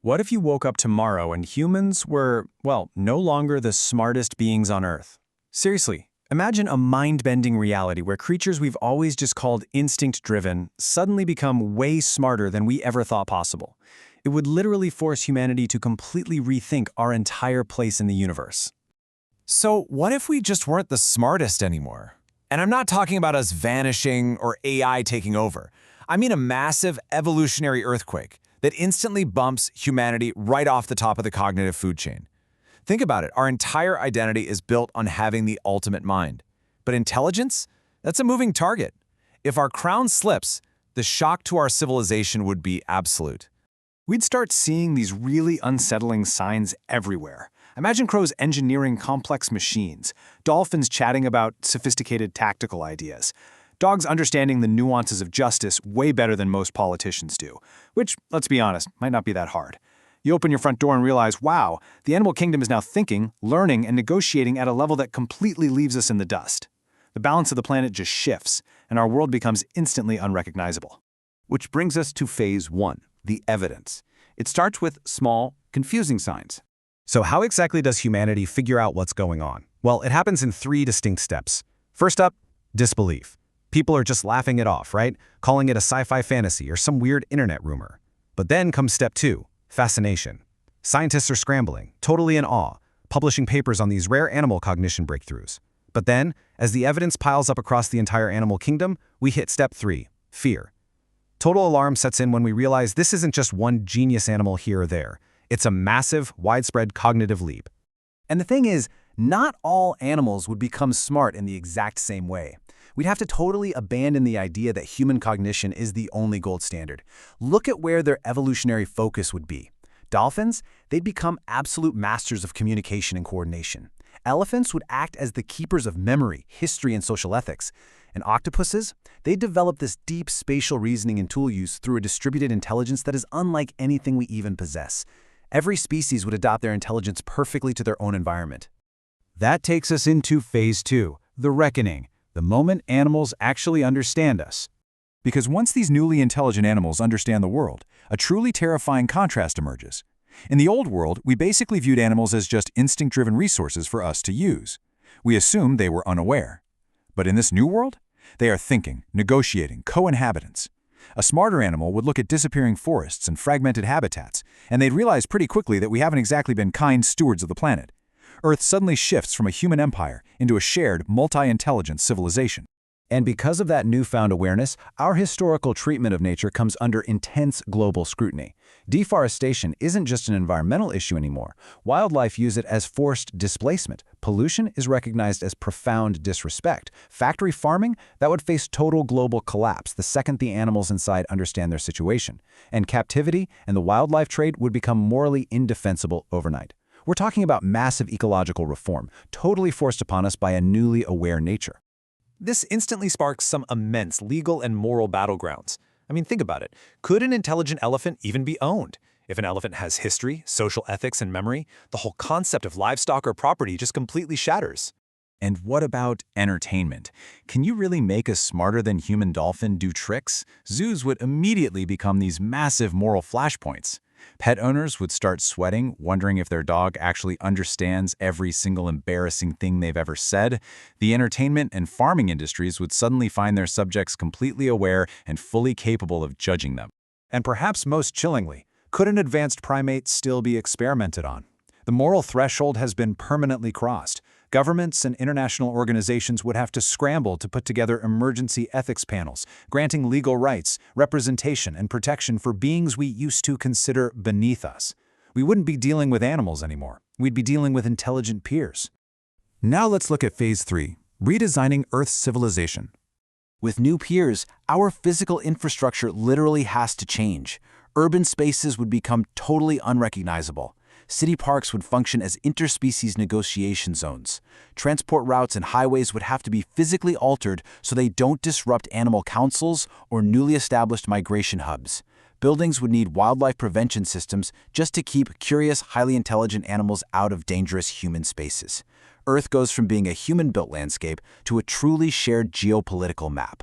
What if you woke up tomorrow and humans were, well, no longer the smartest beings on Earth? Seriously, imagine a mind-bending reality where creatures we've always just called instinct-driven suddenly become way smarter than we ever thought possible. It would literally force humanity to completely rethink our entire place in the universe. So what if we just weren't the smartest anymore? And I'm not talking about us vanishing or AI taking over. I mean a massive evolutionary earthquake that instantly bumps humanity right off the top of the cognitive food chain. Think about it, our entire identity is built on having the ultimate mind. But intelligence? That's a moving target. If our crown slips, the shock to our civilization would be absolute. We'd start seeing these really unsettling signs everywhere. Imagine crows engineering complex machines, dolphins chatting about sophisticated tactical ideas, dogs understanding the nuances of justice way better than most politicians do, which, let's be honest, might not be that hard. You open your front door and realize, wow, the animal kingdom is now thinking, learning, and negotiating at a level that completely leaves us in the dust. The balance of the planet just shifts, and our world becomes instantly unrecognizable. Which brings us to phase 1, the evidence. It starts with small, confusing signs. So how exactly does humanity figure out what's going on? Well, it happens in 3 distinct steps. First up, disbelief. People are just laughing it off, right? Calling it a sci-fi fantasy or some weird internet rumor. But then comes step 2, fascination. Scientists are scrambling, totally in awe, publishing papers on these rare animal cognition breakthroughs. But then, as the evidence piles up across the entire animal kingdom, we hit step 3, fear. Total alarm sets in when we realize this isn't just one genius animal here or there. It's a massive, widespread cognitive leap. And the thing is, not all animals would become smart in the exact same way. We'd have to totally abandon the idea that human cognition is the only gold standard. Look at where their evolutionary focus would be. Dolphins, they'd become absolute masters of communication and coordination. Elephants would act as the keepers of memory, history, and social ethics. And octopuses, they develop this deep spatial reasoning and tool use through a distributed intelligence that is unlike anything we even possess. Every species would adopt their intelligence perfectly to their own environment. That takes us into phase 2, the reckoning, the moment animals actually understand us. Because once these newly intelligent animals understand the world, a truly terrifying contrast emerges. In the old world, we basically viewed animals as just instinct-driven resources for us to use. We assumed they were unaware. But in this new world, they are thinking, negotiating, co-inhabitants. A smarter animal would look at disappearing forests and fragmented habitats, and they'd realize pretty quickly that we haven't exactly been kind stewards of the planet. Earth suddenly shifts from a human empire into a shared, multi-intelligent civilization. And because of that newfound awareness, our historical treatment of nature comes under intense global scrutiny. Deforestation isn't just an environmental issue anymore. Wildlife use it as forced displacement. Pollution is recognized as profound disrespect. Factory farming, that would face total global collapse the second the animals inside understand their situation. And captivity and the wildlife trade would become morally indefensible overnight. We're talking about massive ecological reform, totally forced upon us by a newly aware nature. This instantly sparks some immense legal and moral battlegrounds. I mean, think about it. Could an intelligent elephant even be owned? If an elephant has history, social ethics, and memory, the whole concept of livestock or property just completely shatters. And what about entertainment? Can you really make a smarter-than-human dolphin do tricks? Zoos would immediately become these massive moral flashpoints. Pet owners would start sweating, wondering if their dog actually understands every single embarrassing thing they've ever said. The entertainment and farming industries would suddenly find their subjects completely aware and fully capable of judging them. And perhaps most chillingly, could an advanced primate still be experimented on? The moral threshold has been permanently crossed. Governments and international organizations would have to scramble to put together emergency ethics panels, granting legal rights, representation, and protection for beings we used to consider beneath us. We wouldn't be dealing with animals anymore. We'd be dealing with intelligent peers. Now let's look at phase 3, redesigning Earth's civilization. With new peers, our physical infrastructure literally has to change. Urban spaces would become totally unrecognizable. City parks would function as interspecies negotiation zones. Transport routes and highways would have to be physically altered so they don't disrupt animal councils or newly established migration hubs. Buildings would need wildlife prevention systems just to keep curious, highly intelligent animals out of dangerous human spaces. Earth goes from being a human-built landscape to a truly shared geopolitical map.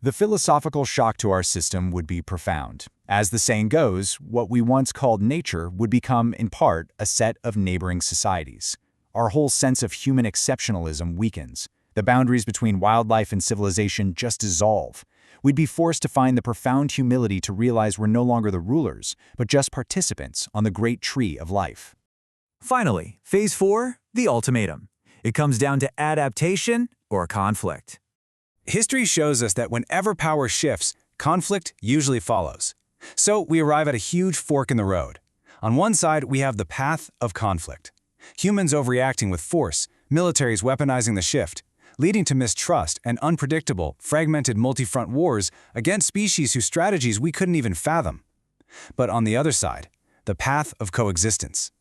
The philosophical shock to our system would be profound. As the saying goes, what we once called nature would become, in part, a set of neighboring societies. Our whole sense of human exceptionalism weakens. The boundaries between wildlife and civilization just dissolve. We'd be forced to find the profound humility to realize we're no longer the rulers, but just participants on the great tree of life. Finally, Phase 4, the ultimatum. It comes down to adaptation or conflict. History shows us that whenever power shifts, conflict usually follows. So we arrive at a huge fork in the road. On one side, we have the path of conflict. Humans overreacting with force, militaries weaponizing the shift, leading to mistrust and unpredictable, fragmented multi-front wars against species whose strategies we couldn't even fathom. But on the other side, the path of coexistence.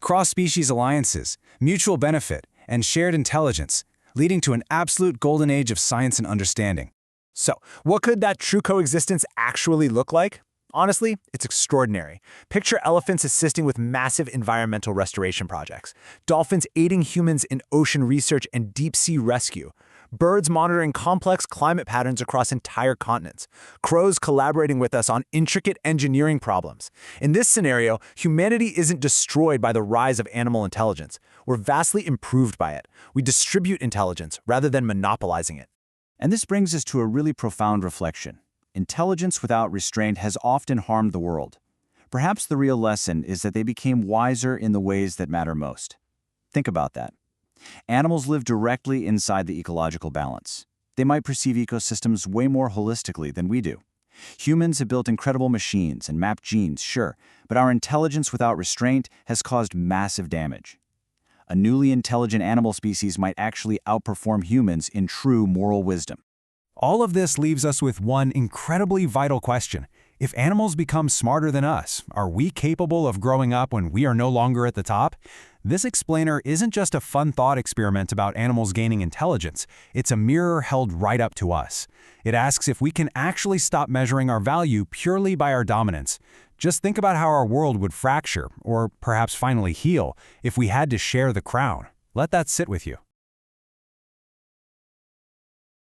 Cross-species alliances, mutual benefit, and shared intelligence, leading to an absolute golden age of science and understanding. So, what could that true coexistence actually look like? Honestly, it's extraordinary. Picture elephants assisting with massive environmental restoration projects, dolphins aiding humans in ocean research and deep-sea rescue, birds monitoring complex climate patterns across entire continents, crows collaborating with us on intricate engineering problems. In this scenario, humanity isn't destroyed by the rise of animal intelligence. We're vastly improved by it. We distribute intelligence rather than monopolizing it. And this brings us to a really profound reflection. Intelligence without restraint has often harmed the world. Perhaps the real lesson is that they became wiser in the ways that matter most. Think about that. Animals live directly inside the ecological balance. They might perceive ecosystems way more holistically than we do. Humans have built incredible machines and mapped genes, sure, but our intelligence without restraint has caused massive damage. A newly intelligent animal species might actually outperform humans in true moral wisdom. All of this leaves us with one incredibly vital question. If animals become smarter than us, are we capable of growing up when we are no longer at the top? This explainer isn't just a fun thought experiment about animals gaining intelligence. It's a mirror held right up to us. It asks if we can actually stop measuring our value purely by our dominance. Just think about how our world would fracture, or perhaps finally heal, if we had to share the crown. Let that sit with you.